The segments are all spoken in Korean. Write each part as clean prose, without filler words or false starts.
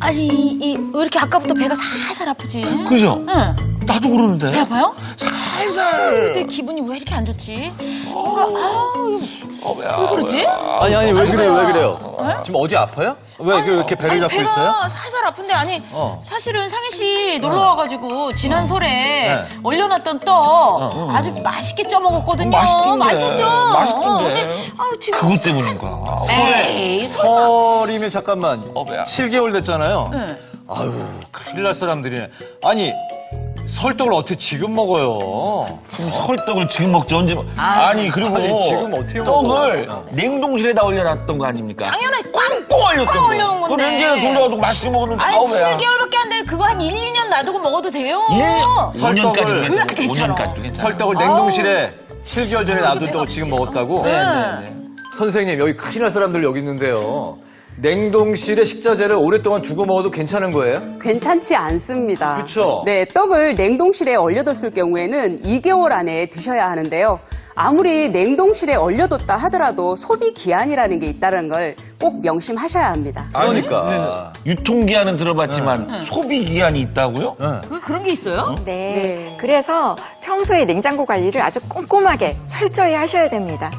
아니, 왜 이렇게 아까부터 배가 살살 아프지? 그죠? 응. 나도 그러는데. 배 아파요? 살살. 내 기분이 왜 이렇게 안 좋지? 뭔가, 왜 그러지? 아니 왜 그래요? 왜 그래요? 네? 지금 어디 아파요? 왜 이렇게 배를 잡고 배가 있어요? 살살 아픈데, 아니, 어. 사실은 상희 씨 놀러 와가지고 지난 설에 네. 얼려놨던 떡 아주 맛있게 쪄먹었거든요. 맛있던데. 맛있었죠? 맛있던데. 근데, 지금. 그것 때문인가. 에이, 설이면 잠깐만 배야. 7개월 됐잖아요. 네. 아유 큰일 날 사람들이네. 아니 설떡을 어떻게 지금 먹어요? 지금 설떡을 지금 먹지 언제 아니 그리고 아니, 지금 어떻게 떡을 먹어? 냉동실에다 올려놨던 거 아닙니까? 당연히 꽝꽝 얼렸던 꽝 거. 얼려놓은 건데. 그 렌즈에 돌려가지고 맛있게 먹었는데 아니, 아우 배야. 7개월밖에 안 돼. 그거 한 1, 2년 놔두고 먹어도 돼요. 예. 설떡을 5년까지 그래, 괜찮아. 5년까지도 괜찮아. 설떡을 냉동실에 7개월 전에 놔뒀다고 지금 먹었다고? 네, 네, 네. 선생님 여기 큰일 날 사람들 여기 있는데요. 냉동실에 식자재를 오랫동안 두고 먹어도 괜찮은 거예요? 괜찮지 않습니다. 그쵸? 네, 떡을 냉동실에 얼려뒀을 경우에는 2개월 안에 드셔야 하는데요. 아무리 냉동실에 얼려뒀다 하더라도 소비 기한이라는 게 있다는 걸 꼭 명심하셔야 합니다. 그러니까. 유통기한은 들어봤지만 소비기한이 있다고요? 그런 게 있어요? 네. 네. 그래서 평소에 냉장고 관리를 아주 꼼꼼하게 철저히 하셔야 됩니다.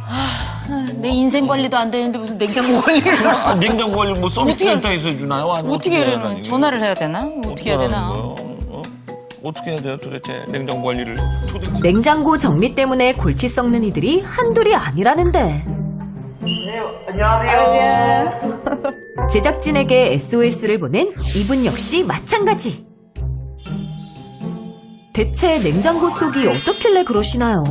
내 인생 관리도 안 되는데 무슨 냉장고 관리를. 아, 냉장고 관리 뭐 서비스 어떻게- 센터에서 주나요? 아니면 어떻게 해야 되나? 하는 전화를 해야 되나? 어떻게 해야 되나? 거예요? 어떻게 해야 돼요 도대체 냉장고 관리를? 도대체. 냉장고 정리 때문에 골치 썩는 이들이 한둘이 아니라는데. 제작진에게 SOS를 보낸 이분 역시 마찬가지. 대체 냉장고 속이 어떻길래 그러시나요?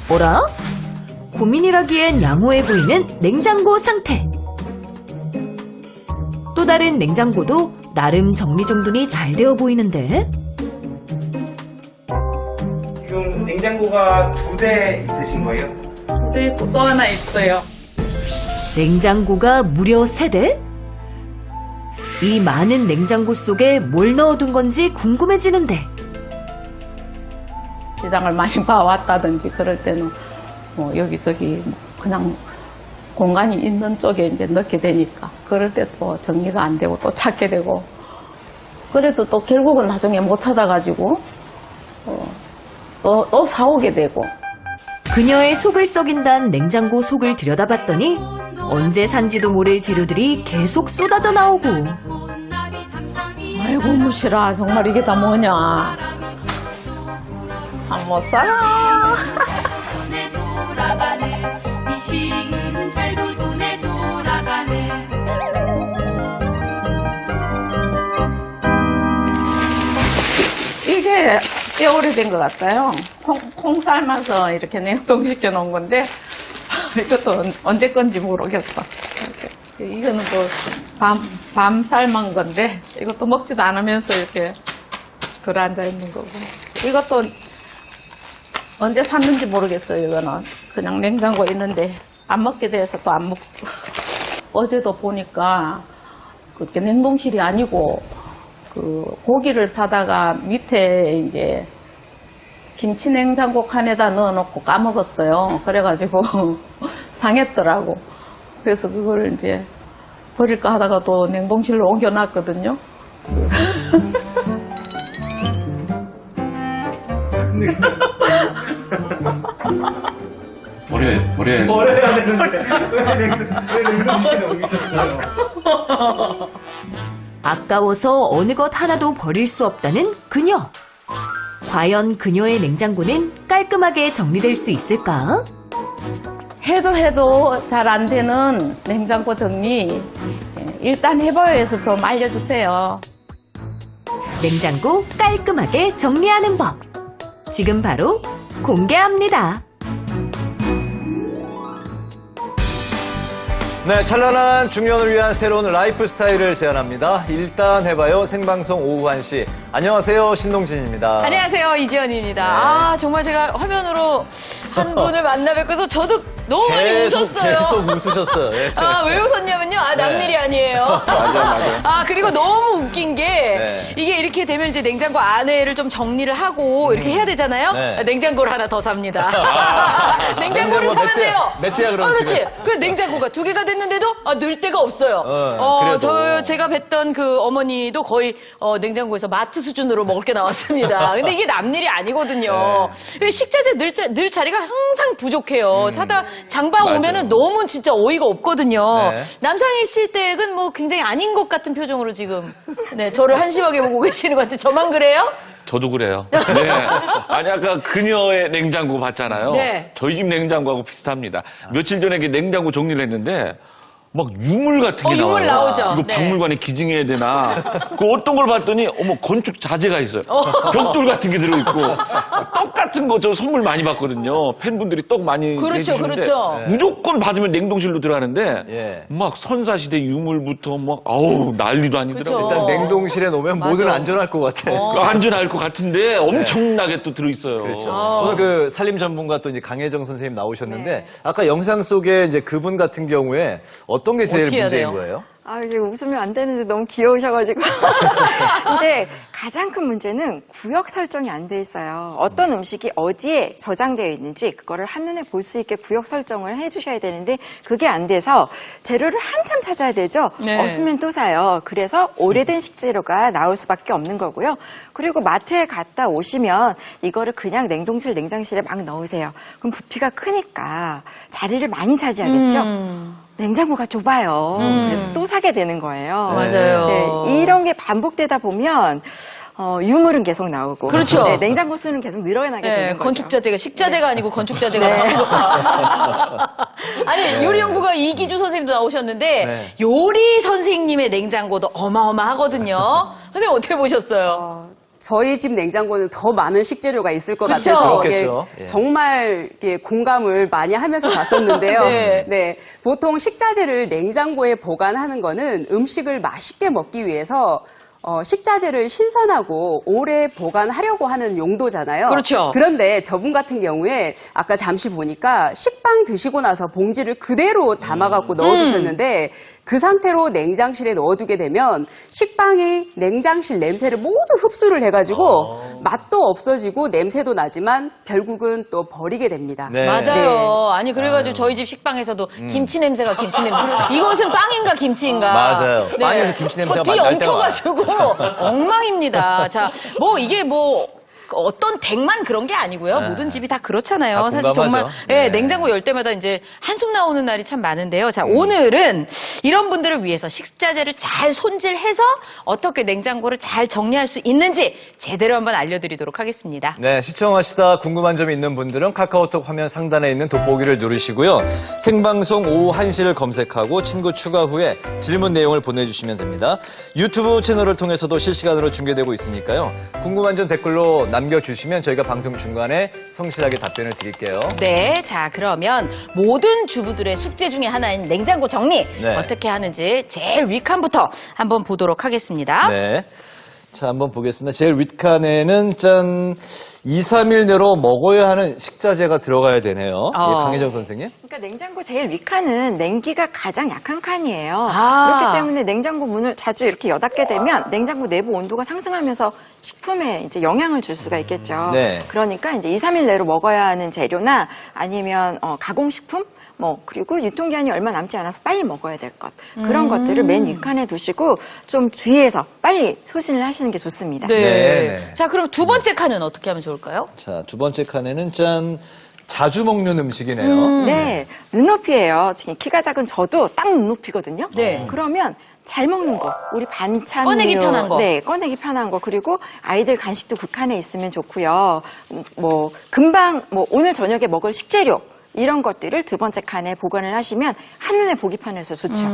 뭐라? 고민이라기엔 양호해 보이는 냉장고 상태. 또 다른 냉장고도 나름 정리정돈이 잘 되어 보이는데. 지금 냉장고가 2대 있으신 거예요? 네, 또 하나 있어요. 냉장고가 무려 3대? 이 많은 냉장고 속에 뭘 넣어둔 건지 궁금해지는데. 시장을 많이 봐왔다든지 그럴 때는 뭐 여기저기 그냥 공간이 있는 쪽에 이제 넣게 되니까 그럴 때 또 정리가 안 되고 또 찾게 되고 그래도 또 결국은 나중에 못 찾아가지고 또 사오게 되고. 그녀의 속을 썩인다는 냉장고 속을 들여다봤더니 언제 산지도 모를 재료들이 계속 쏟아져 나오고. 아이고 무시라 정말 이게 다 뭐냐. 아, 못 살아. 이게 꽤 오래된 것 같아요. 콩 삶아서 이렇게 냉동시켜 놓은 건데 이것도 언제 건지 모르겠어. 이거는 또 밤 삶은 건데 이것도 먹지도 않으면서 이렇게 들어앉아 있는 거고. 이것도 언제 샀는지 모르겠어요. 이거는 그냥 냉장고에 있는데 안 먹게 돼서 또 안 먹고. 어제도 보니까 그렇게 냉동실이 아니고 그 고기를 사다가 밑에 이제 김치 냉장고 칸에다 넣어놓고 까먹었어요. 그래가지고 상했더라고. 그래서 그걸 이제 버릴까 하다가 또 냉동실로 옮겨놨거든요. 버려야지. 버려야 되는데 왜 냉동실에 옮기셨어요? 아까워서 어느 것 하나도 버릴 수 없다는 그녀. 과연 그녀의 냉장고는 깔끔하게 정리될 수 있을까? 해도 잘 안 되는 냉장고 정리 일단 해봐요 해서 좀 알려주세요. 냉장고 깔끔하게 정리하는 법. 지금 바로 공개합니다. 네, 찬란한 중년을 위한 새로운 라이프 스타일을 제안합니다. 일단 해봐요. 생방송 오후 1시. 안녕하세요. 신동진입니다. 안녕하세요, 이지연입니다. 네. 아, 정말 제가 화면으로 한 분을 만나 뵙고서 저도 너무 많이 웃었어요. 계속 웃으셨어요. 예. 아, 왜 웃었냐면요. 아, 남일이 네. 아니에요. 맞아요. 아, 그리고 너무 웃긴 게 네. 이게 이렇게 되면 이제 냉장고 안에를 좀 정리를 하고 이렇게 해야 되잖아요. 네. 냉장고를 하나 더 삽니다. 냉장고를 냉장고 사면 몇 대야? 돼요. 몇 대야, 그럼 그렇지. 지금? 그 냉장고가 2개가 됐는데도 늘 데가 없어요. 그래도. 제가 뵀던 그 어머니도 거의 냉장고에서 마트 수준으로 먹을 게 나왔습니다. 근데 이게 남 일이 아니거든요. 식자재 늘 자리가 항상 부족해요. 사다 장봐 맞아요. 오면은 너무 진짜 어이가 없거든요. 네. 남상일 씨 댁은 뭐 굉장히 아닌 것 같은 표정으로 지금 저를 한심하게 보고 계시는 것 같은데 저만 그래요? 저도 그래요. 네. 아니, 아까 그녀의 냉장고 봤잖아요. 네. 저희 집 냉장고하고 비슷합니다. 며칠 전에 이렇게 냉장고 정리를 했는데, 막 유물 같은 게 유물 나와요. 나오죠. 이거 네. 박물관에 기증해야 되나? 그 어떤 걸 봤더니, 건축 자재가 있어요. 벽돌 같은 게 들어있고, 떡 같은 거 저 선물 많이 받거든요. 팬분들이 떡 많이 그렇죠, 해주시는데 그렇죠. 무조건 받으면 냉동실로 들어가는데, 예. 막 선사시대 유물부터 막, 아우, 난리도 아니더라고요. 그렇죠. 일단 냉동실에 놓으면 맞아. 뭐든 안전할 것 같아. 안전할 것 같은데 엄청나게 또 들어있어요. 그렇죠. 오늘 그 산림 전문가 또 이제 강혜정 선생님 나오셨는데 아까 영상 속에 이제 그분 같은 경우에 어떤 게 제일 어떻게 해야 문제인 돼요? 거예요? 아, 이제 웃으면 안 되는데 너무 귀여우셔가지고. 이제 가장 큰 문제는 구역 설정이 안 돼 있어요. 어떤 음식이 어디에 저장되어 있는지 그거를 한눈에 볼 수 있게 구역 설정을 해주셔야 되는데 그게 안 돼서 재료를 한참 찾아야 되죠. 네. 없으면 또 사요. 그래서 오래된 식재료가 나올 수밖에 없는 거고요. 그리고 마트에 갔다 오시면 이거를 그냥 냉동실, 냉장실에 막 넣으세요. 그럼 부피가 크니까 자리를 많이 차지하겠죠. 냉장고가 좁아요. 그래서 또 사게 되는 거예요. 맞아요. 네, 이런 게 반복되다 보면 유물은 계속 나오고, 그렇죠. 네, 냉장고 수는 계속 늘어나게 되는 거죠. 건축자재가 식자재가 아니고 건축자재가 네. 나오고. 아니 요리연구가 이기주 선생님도 나오셨는데 네. 요리 선생님의 냉장고도 어마어마하거든요. 선생님 어떻게 보셨어요? 저희 집 냉장고는 더 많은 식재료가 있을 것 그쵸? 같아서 그렇겠죠. 예. 정말 이렇게 공감을 많이 하면서 봤었는데요. 네. 네, 보통 식자재를 냉장고에 보관하는 거는 음식을 맛있게 먹기 위해서 식자재를 신선하고 오래 보관하려고 하는 용도잖아요. 그렇죠. 그런데 저분 같은 경우에 아까 잠시 보니까 식빵 드시고 나서 봉지를 그대로 담아갖고 넣어두셨는데 그 상태로 냉장실에 넣어두게 되면 식빵이 냉장실 냄새를 모두 흡수를 해가지고 맛도 없어지고 냄새도 나지만 결국은 또 버리게 됩니다. 네. 맞아요. 아니 그래가지고 저희 집 식빵에서도 김치 냄새가 김치 냄새. 이것은 빵인가 김치인가? 맞아요. 빵에서 김치 냄새가 뒤 날 때가 엉켜가지고 엉망입니다. 자, 이게 어떤 댁만 그런 게 아니고요. 네. 모든 집이 다 그렇잖아요. 다 사실 정말 공감하죠. 예, 네. 냉장고 열 때마다 이제 한숨 나오는 날이 참 많은데요. 자, 오늘은 이런 분들을 위해서 식자재를 잘 손질해서 어떻게 냉장고를 잘 정리할 수 있는지 제대로 한번 알려드리도록 하겠습니다. 네, 시청하시다 궁금한 점이 있는 분들은 카카오톡 화면 상단에 있는 돋보기를 누르시고요. 생방송 오후 1시를 검색하고 친구 추가 후에 질문 내용을 보내주시면 됩니다. 유튜브 채널을 통해서도 실시간으로 중계되고 있으니까요. 궁금한 점 댓글로 남겨주시면 저희가 방송 중간에 성실하게 답변을 드릴게요. 네, 자 그러면 모든 주부들의 숙제 중에 하나인 냉장고 정리 네. 어떻게 하는지 제일 윗칸부터 한번 보도록 하겠습니다. 네. 자, 한번 보겠습니다. 제일 윗칸에는 2, 3일 내로 먹어야 하는 식자재가 들어가야 되네요. 예, 강혜정 선생님. 그러니까 냉장고 제일 윗칸은 냉기가 가장 약한 칸이에요. 아. 그렇기 때문에 냉장고 문을 자주 이렇게 여닫게 되면 냉장고 내부 온도가 상승하면서 식품에 이제 영향을 줄 수가 있겠죠. 네. 그러니까 이제 2, 3일 내로 먹어야 하는 재료나 아니면 가공식품 그리고 유통기한이 얼마 남지 않아서 빨리 먹어야 될 것. 그런 것들을 맨 윗칸에 두시고 좀 주의해서 빨리 소진을 하시는 게 좋습니다. 네. 네. 자, 그럼 두 번째 칸은 어떻게 하면 좋을까요? 자, 두 번째 칸에는 자주 먹는 음식이네요. 네. 눈높이예요. 지금 키가 작은 저도 딱 눈높이거든요. 네. 그러면 잘 먹는 거, 우리 반찬 꺼내기 편한 거. 네, 꺼내기 편한 거. 그리고 아이들 간식도 극한에 있으면 좋고요. 금방 오늘 저녁에 먹을 식재료 이런 것들을 두 번째 칸에 보관을 하시면 한눈에 보기 편해서 좋죠.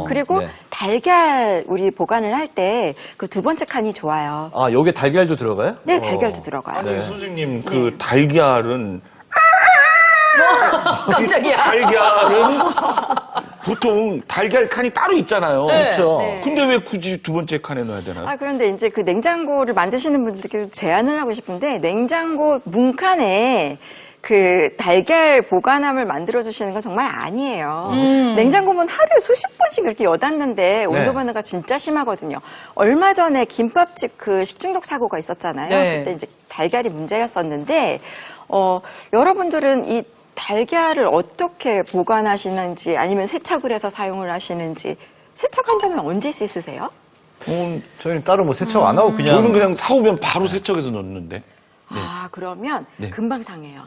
그리고 네. 달걀 우리 보관을 할 때 그 두 번째 칸이 좋아요. 아, 여기에 달걀도 들어가요? 네, 달걀도 들어가요. 아니, 선생님, 그 달걀은 깜짝이야. 달걀은 보통 달걀 칸이 따로 있잖아요. 그렇죠. 네. 근데 왜 굳이 두 번째 칸에 넣어야 되나요? 그런데 이제 그 냉장고를 만드시는 분들께 제안을 하고 싶은데 냉장고 문칸에 그 달걀 보관함을 만들어 주시는 건 정말 아니에요. 냉장고 문 하루에 수십 번씩 이렇게 여닫는데 온도 변화가 진짜 심하거든요. 얼마 전에 김밥집 그 식중독 사고가 있었잖아요. 네. 그때 이제 달걀이 문제였었는데 여러분들은 이 달걀을 어떻게 보관하시는지 아니면 세척을 해서 사용을 하시는지 세척한다면 언제 씻으세요? 저희는 따로 뭐 세척 안 하고 그냥. 저는 그냥 사오면 바로 세척해서 넣는데. 아, 그러면 네. 금방 상해요.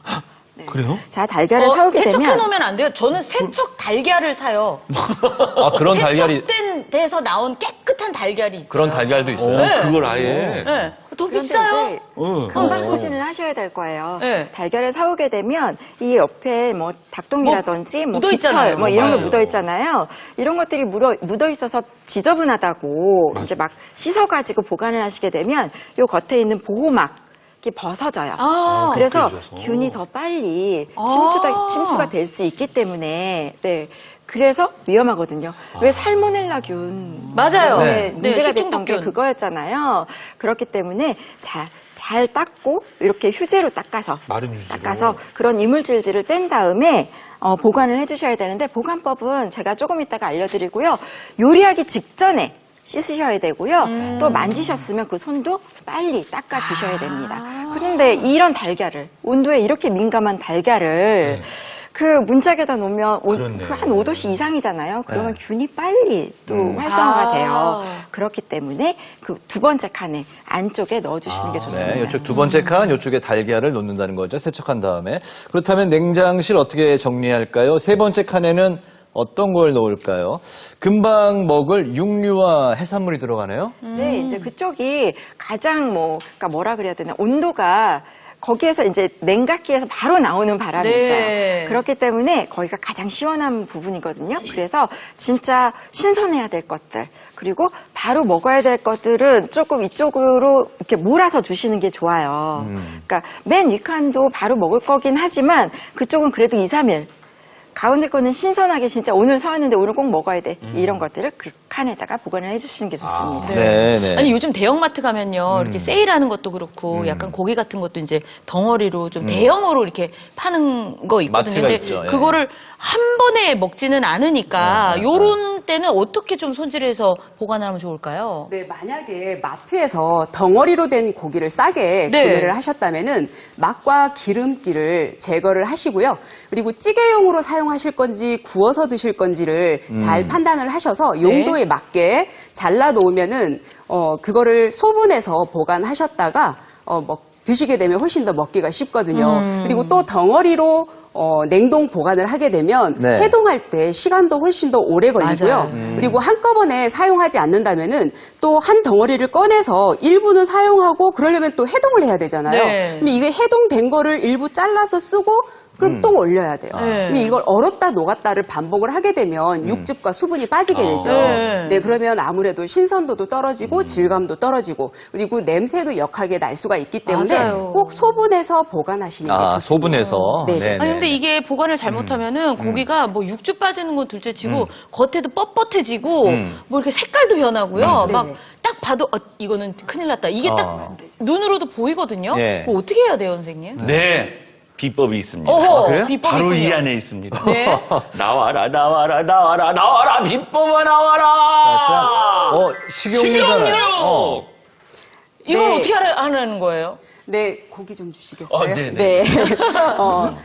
네. 그래요? 자, 달걀을 사오게 세척해 되면 놓으면 안 돼요. 저는 세척 달걀을 사요. 아, 그런 달걀이, 세척된 데서 나온 깨끗한 달걀이 있어요. 그런 달걀도 있어요. 네. 그걸 아예. 네. 더 그런데 비싸요. 이제 어. 금방 소진을 하셔야 될 거예요. 네. 달걀을 사오게 되면 이 옆에 뭐 닭똥이라든지 뭐 묻어있잖아요. 깃털 뭐 이런 거 맞아요. 묻어 있잖아요. 이런 것들이 묻어 있어서 지저분하다고 이제 막 씻어가지고 보관을 하시게 되면 요 겉에 있는 보호막 이게 벗어져요. 아. 그래서 그래서. 균이 더 빨리 아. 침투가 될 수 있기 때문에 네. 그래서 위험하거든요. 왜 살모넬라균 맞아요. 네, 문제가 됐던 게 식중독균. 그거였잖아요. 그렇기 때문에 잘 닦고 이렇게 휴지로 닦아서 마른 휴지로. 닦아서 그런 이물질들을 뗀 다음에 보관을 해주셔야 되는데 보관법은 제가 조금 이따가 알려드리고요. 요리하기 직전에 씻으셔야 되고요. 또 만지셨으면 그 손도 빨리 닦아주셔야 됩니다. 그런데 이런 달걀을 온도에 이렇게 민감한 달걀을 그 문짝에다 놓으면 그렇네. 한 5도씨 이상이잖아요. 그러면 균이 빨리 또 활성화가 돼요. 그렇기 때문에 그 두 번째 칸에 안쪽에 넣어주시는 게 좋습니다. 네, 이쪽 두 번째 칸, 이쪽에 달걀을 놓는다는 거죠. 세척한 다음에. 그렇다면 냉장실 어떻게 정리할까요? 세 번째 칸에는 어떤 걸 넣을까요? 금방 먹을 육류와 해산물이 들어가네요. 네, 이제 그쪽이 가장 그러니까 뭐라 그래야 되나, 온도가 거기에서 이제 냉각기에서 바로 나오는 바람이 네. 있어요. 그렇기 때문에 거기가 가장 시원한 부분이거든요. 그래서 진짜 신선해야 될 것들, 그리고 바로 먹어야 될 것들은 조금 이쪽으로 이렇게 몰아서 주시는 게 좋아요. 그러니까 맨 윗칸도 바로 먹을 거긴 하지만 그쪽은 그래도 2, 3일. 가운데 거는 신선하게 진짜 오늘 사왔는데 오늘 꼭 먹어야 돼. 이런 것들을 그 칸에다가 보관을 해주시는 게 좋습니다. 네, 네. 아니 요즘 대형마트 가면요 이렇게 세일하는 것도 그렇고 약간 고기 같은 것도 이제 덩어리로 좀 대형으로 이렇게 파는 거 있거든요. 마트가 근데 있죠. 예. 그거를 한 번에 먹지는 않으니까 요런 때는 어떻게 좀 손질해서 보관하면 좋을까요? 네, 만약에 마트에서 덩어리로 된 고기를 싸게 네. 구매를 하셨다면은 맛과 기름기를 제거를 하시고요. 그리고 찌개용으로 사용하실 건지 구워서 드실 건지를 잘 판단을 하셔서 용도에 맞게 잘라 놓으면은 그거를 소분해서 보관하셨다가 드시게 되면 훨씬 더 먹기가 쉽거든요. 그리고 또 덩어리로 냉동 보관을 하게 되면 네. 해동할 때 시간도 훨씬 더 오래 걸리고요. 맞아요. 그리고 한꺼번에 사용하지 않는다면은 또 한 덩어리를 꺼내서 일부는 사용하고 그러려면 또 해동을 해야 되잖아요. 네. 그럼 이게 해동된 거를 일부 잘라서 쓰고 그럼 또 올려야 돼요. 네. 그럼 이걸 얼었다 녹았다를 반복을 하게 되면 육즙과 수분이 빠지게 되죠. 네. 네, 그러면 아무래도 신선도도 떨어지고 질감도 떨어지고 그리고 냄새도 역하게 날 수가 있기 때문에 맞아요. 꼭 소분해서 보관하시는 게 좋습니다. 소분해서. 네. 네, 아니 네. 근데 이게 보관을 잘못하면은 고기가 뭐 육즙 빠지는 건 둘째치고 겉에도 뻣뻣해지고 뭐 이렇게 색깔도 변하고요. 막 네네. 딱 봐도 이거는 큰일 났다. 이게 딱 눈으로도 보이거든요. 예. 그거 어떻게 해야 돼요, 선생님? 네. 비법이 있습니다. 어허, 그래요? 비법이 바로 있군요. 이 안에 있습니다. 네. 나와라, 나와라, 나와라, 나와라, 비법아 나와라! 식용유잖아요. 식용유! 이걸 네. 어떻게 하는 거예요? 네, 고기 좀 주시겠어요? 네네. 네.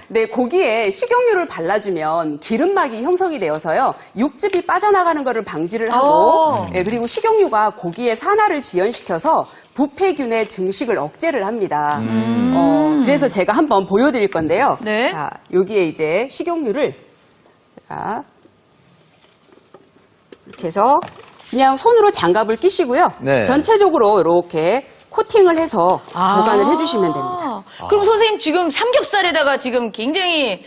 네, 고기에 식용유를 발라주면 기름막이 형성이 되어서요, 육즙이 빠져나가는 것을 방지를 하고, 네, 그리고 식용유가 고기의 산화를 지연시켜서 부패균의 증식을 억제를 합니다. 그래서 제가 한번 보여드릴 건데요. 네. 자, 여기에 이제 식용유를, 자, 이렇게 해서 그냥 손으로 장갑을 끼시고요. 네. 전체적으로 이렇게 코팅을 해서 보관을 해주시면 됩니다. 그럼 선생님 지금 삼겹살에다가 지금 굉장히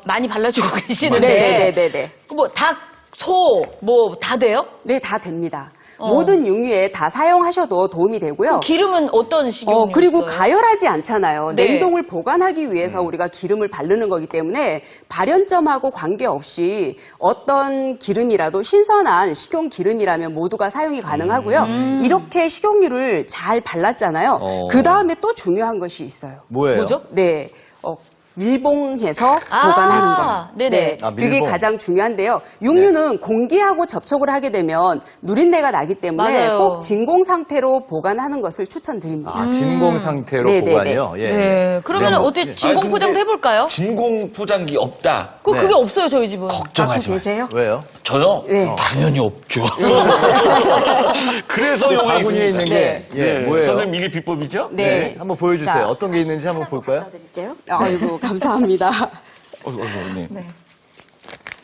많이 발라주고 계시는데 네네네네. 뭐 닭, 소, 뭐 다 돼요? 네, 다 됩니다. 모든 육류에 다 사용하셔도 도움이 되고요. 기름은 어떤 식용유? 그리고 써요? 가열하지 않잖아요. 네. 냉동을 보관하기 위해서 우리가 기름을 바르는 거기 때문에 발연점하고 관계없이 어떤 기름이라도 신선한 식용 기름이라면 모두가 사용이 가능하고요. 이렇게 식용유를 잘 발랐잖아요. 그 다음에 또 중요한 것이 있어요. 뭐예요? 뭐죠? 네. 밀봉해서 아, 보관하는 거. 네네. 아, 그게 밀봉. 가장 중요한데요. 육류는 공기하고 접촉을 하게 되면 누린내가 나기 때문에 맞아요. 꼭 진공 상태로 보관하는 것을 추천드립니다. 아, 진공 상태로 네네네. 보관이요? 예. 네. 그러면 네, 뭐, 어떻게 예. 진공 아니, 포장도 근데 해볼까요? 진공 포장기 없다. 네. 그게 없어요, 저희 집은. 갖고 걱정하지 마세요. 계세요? 왜요? 저요? 네. 당연히 없죠. 그래서 요거 바구니에 있는 게 예, 뭐예요? 선생님 이게 비법이죠? 네. 한번 보여주세요. 자, 어떤 게 있는지 한번 볼까요? 드릴게요. 아이고, 감사합니다. 네.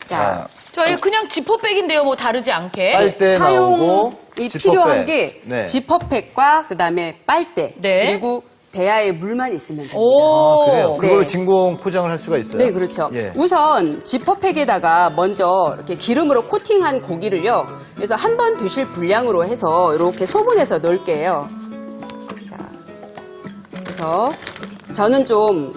자, 저희 그냥 지퍼백인데요, 뭐 다르지 않게. 빨대 나오고 사용이 지퍼백. 필요한 게 네. 지퍼백과 그다음에 빨대 네. 그리고 대야에 물만 있으면 됩니다. 오. 그래요? 그걸로 네. 진공 포장을 할 수가 있어요? 네, 그렇죠. 예. 우선 지퍼팩에다가 먼저 이렇게 기름으로 코팅한 고기를요. 그래서 한 번 드실 분량으로 해서 이렇게 소분해서 넣을게요. 자, 그래서 저는 좀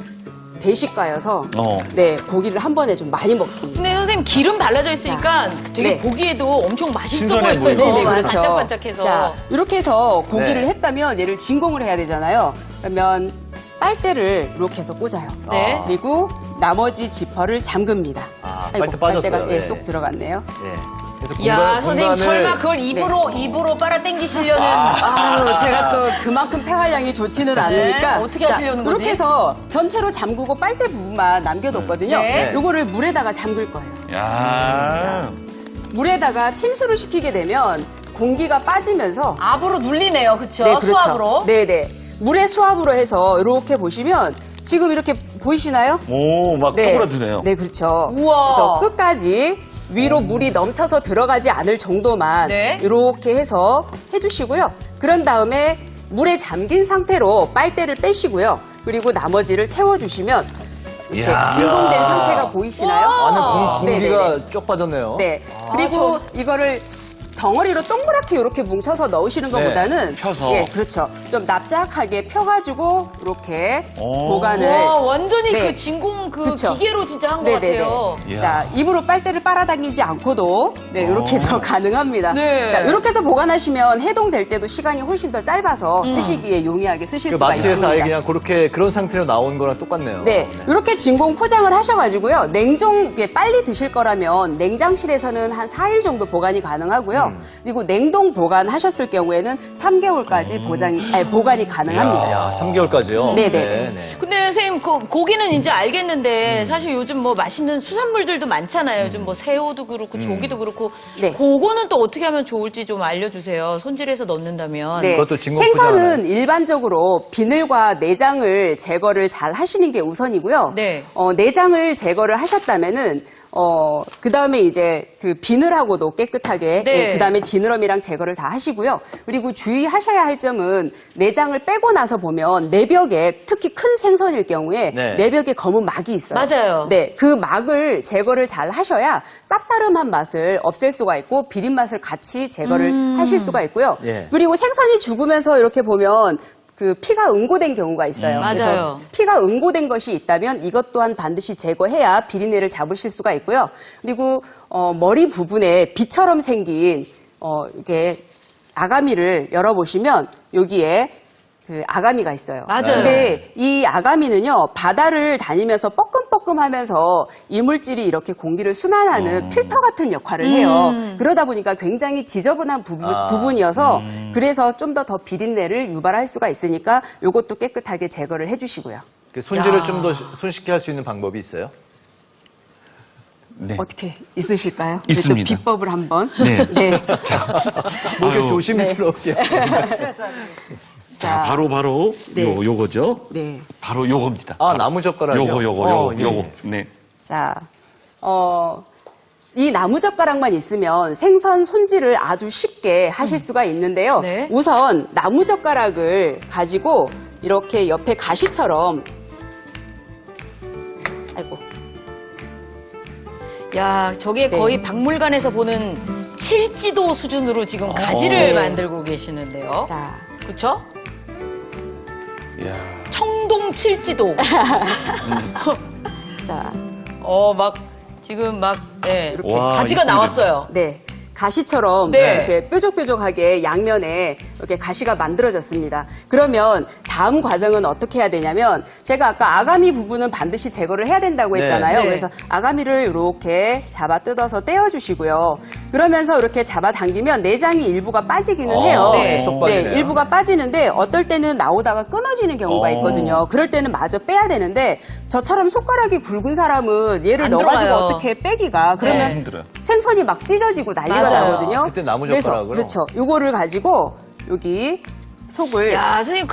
대식가여서 네, 고기를 한 번에 좀 많이 먹습니다. 근데 선생님 기름 발라져 있으니까 되게 네. 보기에도 엄청 맛있어 신선해 보여요. 보이고. 네네, 그렇죠. 반짝반짝해서. 자, 이렇게 해서 고기를 네. 했다면 얘를 진공을 해야 되잖아요. 그러면 빨대를 이렇게 해서 꽂아요. 네. 그리고 나머지 지퍼를 잠깁니다. 아, 아이고, 빨대 빠졌어요. 빨대가 네. 쏙 들어갔네요. 예. 그래서 야, 선생님 공간을- 설마 그걸 입으로 빨아 당기시려는. 아유, 제가 또 그만큼 폐활량이 좋지는 않으니까. 네, 어떻게 하시려는 거지? 이렇게 해서 전체로 잠그고 빨대 부분만 남겨뒀거든요. 네. 요거를 물에다가 잠글 거예요. 야. 물에다가 침수를 시키게 되면 공기가 빠지면서 압으로 눌리네요, 그쵸? 네, 그렇죠. 수압으로. 네네. 물의 수압으로 해서 이렇게 보시면 지금 이렇게 보이시나요? 오, 막 쪼그라드네요. 네, 그렇죠. 우와. 그래서 끝까지 위로 물이 넘쳐서 들어가지 않을 정도만 네. 이렇게 해서 해주시고요. 그런 다음에 물에 잠긴 상태로 빨대를 빼시고요. 그리고 나머지를 채워주시면 이렇게 이야. 진공된 상태가 보이시나요? 안에 공기가 네네네. 쪽 빠졌네요. 네. 그리고 이거를 덩어리로 동그랗게 이렇게 뭉쳐서 넣으시는 것보다는 펴서. 예, 그렇죠. 좀 납작하게 펴가지고 이렇게 오. 보관을 와, 완전히 네. 그 진공 그 그쵸. 기계로 진짜 한 것 네네네. 같아요. 이야. 자, 입으로 빨대를 빨아당기지 않고도 네, 이렇게 해서 가능합니다. 네. 자, 이렇게 해서 보관하시면 해동될 때도 시간이 훨씬 더 짧아서 쓰시기에 용이하게 쓰실 그 수가 마트에서 있습니다. 아예 그냥 그렇게 그런 상태로 나온 거랑 똑같네요. 네, 이렇게 진공 포장을 하셔가지고요. 이게 빨리 드실 거라면 냉장실에서는 한 4일 정도 보관이 가능하고요. 그리고 냉동 보관하셨을 경우에는 3개월까지 보관이 가능합니다. 야, 3개월까지요? 네네. 근데 선생님 고기는 이제 알겠는데 사실 요즘 뭐 맛있는 수산물들도 많잖아요. 요즘 뭐 새우도 그렇고 조기도 그렇고 네. 그거는 또 어떻게 하면 좋을지 좀 알려주세요. 손질해서 넣는다면. 네. 그것도 진공 생선은 포장하나요? 일반적으로 비늘과 내장을 제거를 잘 하시는 게 우선이고요. 네. 내장을 제거를 하셨다면은 그 다음에 이제 그 비늘하고도 깨끗하게, 네. 그 다음에 지느러미랑 제거를 다 하시고요. 그리고 주의하셔야 할 점은 내장을 빼고 나서 보면 내벽에 특히 큰 생선일 경우에 네. 내벽에 검은 막이 있어요. 맞아요. 네. 그 막을 제거를 잘 하셔야 쌉싸름한 맛을 없앨 수가 있고 비린 맛을 같이 제거를 하실 수가 있고요. 예. 그리고 생선이 죽으면서 이렇게 보면 그 피가 응고된 경우가 있어요. 맞아요. 그래서 피가 응고된 것이 있다면 이것 또한 반드시 제거해야 비린내를 잡으실 수가 있고요. 그리고 머리 부분에 비처럼 생긴 이렇게 아가미를 열어보시면 여기에 그 아가미가 있어요. 맞아요. 근데 이 아가미는요 바다를 다니면서 뻐끔뻐끔하면서 이물질이 이렇게 공기를 순환하는 필터 같은 역할을 해요. 그러다 보니까 굉장히 지저분한 부분이어서 그래서 좀 더 비린내를 유발할 수가 있으니까 이것도 깨끗하게 제거를 해주시고요. 그 손질을 좀 더 손쉽게 할 수 있는 방법이 있어요? 네. 어떻게 있으실까요? 있습니다. 또 비법을 한번. 네. 네. 뭐 이렇게 아유. 조심스럽게. 자, 바로 네. 요거죠? 네. 바로 요겁니다. 아, 나무젓가락이요? 요거. 예. 네. 자, 이 나무젓가락만 있으면 생선 손질을 아주 쉽게 하실 수가 있는데요. 네. 우선 나무젓가락을 가지고 이렇게 옆에 가시처럼 아이고. 야, 저게 네. 거의 박물관에서 보는 칠지도 수준으로 지금 가지를 네. 만들고 계시는데요. 자, 그렇죠? 야. 청동 칠지도. 자, 막 지금 막 네. 이렇게 와, 가지가 이쁘네. 나왔어요. 네. 가시처럼 네. 이렇게 뾰족뾰족하게 양면에 이렇게 가시가 만들어졌습니다. 그러면 다음 과정은 어떻게 해야 되냐면 제가 아까 아가미 부분은 반드시 제거를 해야 된다고 했잖아요. 네. 그래서 아가미를 이렇게 잡아 뜯어서 떼어주시고요. 그러면서 이렇게 잡아 당기면 내장이 일부가 빠지기는 해요. 네. 쏙 빠지네요. 일부가 빠지는데 어떨 때는 나오다가 끊어지는 경우가 있거든요. 그럴 때는 마저 빼야 되는데 저처럼 손가락이 굵은 사람은 얘를 안 넣어가지고 들어가요. 어떻게 빼기가 그러면 힘들어요. 생선이 막 찢어지고 난리가 맞아요. 나거든요. 그때 나무 그래서 젓가락으로? 그렇죠. 요거를 가지고 여기 속을 야, 선생님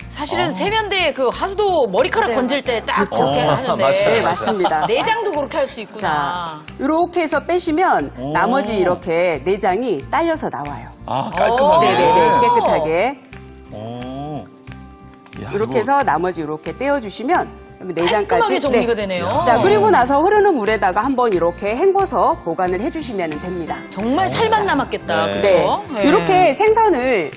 사실은 세면대 그 하수도 머리카락 맞아요, 건질 때 딱 그렇죠. 그렇게 하는데. 맞아요. 네, 맞습니다. 내장도 그렇게 할 수 있구나. 자, 이렇게 해서 빼시면 나머지 이렇게 내장이 딸려서 나와요. 아, 깔끔하게. 네네네, 깨끗하게. 오. 야, 이렇게 해서 나머지 이렇게 떼어주시면 내장까지 깔끔하게 정리가 되네요. 자, 그리고 나서 흐르는 물에다가 한번 이렇게 헹궈서 보관을 해주시면 됩니다. 정말 살만 남았겠다. 네. 그죠? 네. 이렇게 생선을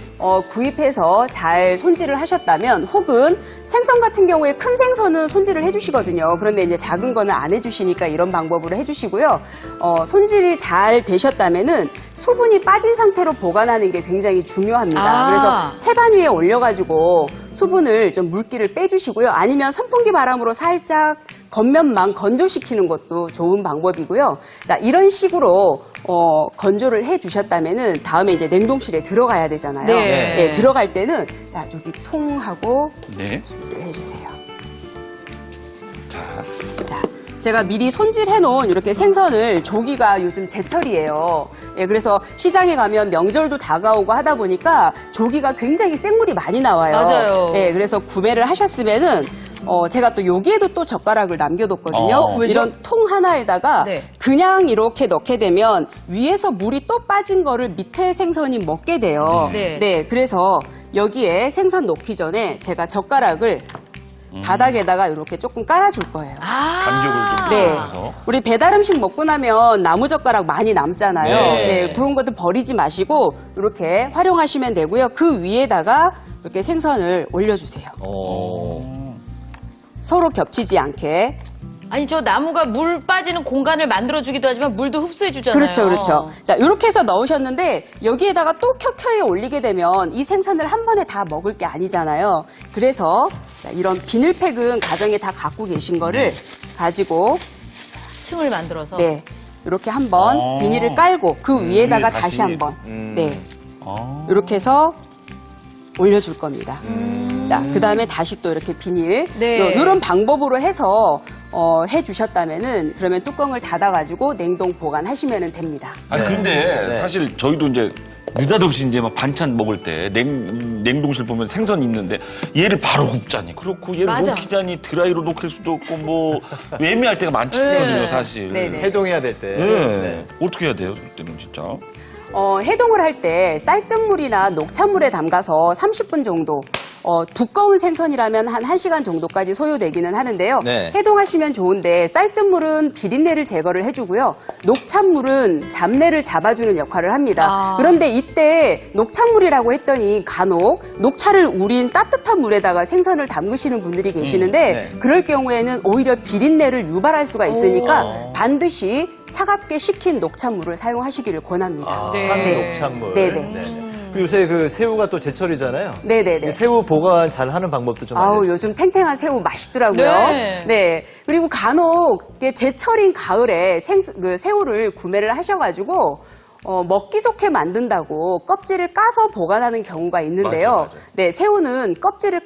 구입해서 잘 손질을 하셨다면 혹은 생선 같은 경우에 큰 생선은 손질을 해주시거든요. 그런데 이제 작은 거는 안 해주시니까 이런 방법으로 해주시고요. 손질이 잘 되셨다면은 수분이 빠진 상태로 보관하는 게 굉장히 중요합니다. 아. 그래서 채반 위에 올려가지고 수분을 좀 물기를 빼주시고요. 아니면 선풍기 바람으로 살짝 겉면만 건조시키는 것도 좋은 방법이고요. 자, 이런 식으로 건조를 해 두셨다면은 다음에 이제 냉동실에 들어가야 되잖아요. 네. 들어갈 때는 자, 여기 통하고 네. 해주세요. 자, 제가 미리 손질해 놓은 이렇게 생선을 조기가 요즘 제철이에요. 예, 그래서 시장에 가면 명절도 다가오고 하다 보니까 조기가 굉장히 생물이 많이 나와요. 맞아요. 예, 그래서 구매를 하셨으면은 제가 또 여기에도 또 젓가락을 남겨뒀거든요. 왜죠? 이런 통 하나에다가 네. 그냥 이렇게 넣게 되면 위에서 물이 또 빠진 거를 밑에 생선이 먹게 돼요. 네. 그래서 여기에 생선 넣기 전에 제가 젓가락을 바닥에다가 이렇게 조금 깔아줄 거예요. 아. 간격을 좀 네. 맞춰서. 우리 배달 음식 먹고 나면 나무 젓가락 많이 남잖아요. 네. 그런 것도 버리지 마시고 이렇게 활용하시면 되고요. 그 위에다가 이렇게 생선을 올려주세요. 서로 겹치지 않게. 아니 저 나무가 물 빠지는 공간을 만들어주기도 하지만 물도 흡수해주잖아요. 그렇죠, 그렇죠. 자, 이렇게 해서 넣으셨는데 여기에다가 또 켜켜이 올리게 되면 이 생선을 한 번에 다 먹을 게 아니잖아요. 그래서 자, 이런 비닐팩은 가정에 다 갖고 계신 거를 위에다가 층을 만들어서. 네, 이렇게 한번 비닐을 깔고 그 위에다가 위에 다시. 다시 한번 네, 아. 이렇게 해서 올려줄 겁니다. 자, 그 다음에 다시 또 이렇게 비닐 네. 이런 방법으로 해서 해주셨다면은 그러면 뚜껑을 닫아가지고 냉동 보관하시면 됩니다. 아니, 근데 네. 사실 저희도 이제 느닷없이 이제 막 반찬 먹을 때 냉동실 보면 생선 있는데 얘를 바로 굽자니 그렇고 얘를 맞아. 녹히자니 드라이로 녹일 수도 없고 뭐 애매할 때가 많거든요, 네. 사실. 네네. 해동해야 될 때. 네. 어떻게 해야 돼요, 그때는 진짜? 해동을 할 때 쌀뜨물이나 녹찬물에 담가서 30분 정도 두꺼운 생선이라면 한 1시간 정도까지 소요되기는 하는데요. 네. 해동하시면 좋은데 쌀뜨물은 비린내를 제거를 해주고요. 녹찬물은 잡내를 잡아주는 역할을 합니다. 아. 그런데 이때 녹찬물이라고 했더니 간혹 녹차를 우린 따뜻한 물에다가 생선을 담그시는 분들이 계시는데 네. 그럴 경우에는 오히려 비린내를 유발할 수가 있으니까 반드시 차갑게 식힌 녹찬물을 사용하시기를 권합니다. 네. 찬 네. 녹찬물. 네네. 그 요새 그 새우가 또 제철이잖아요. 네네네. 새우 보관 잘 하는 방법도 좀 아우, 알려주세요. 요즘 탱탱한 새우 맛있더라고요. 네. 네. 그리고 간혹 이게 제철인 가을에 새우를 구매를 하셔가지고 먹기 좋게 만든다고 껍질을 까서 보관하는 경우가 있는데요. 맞아요, 맞아요. 네, 새우는 껍질을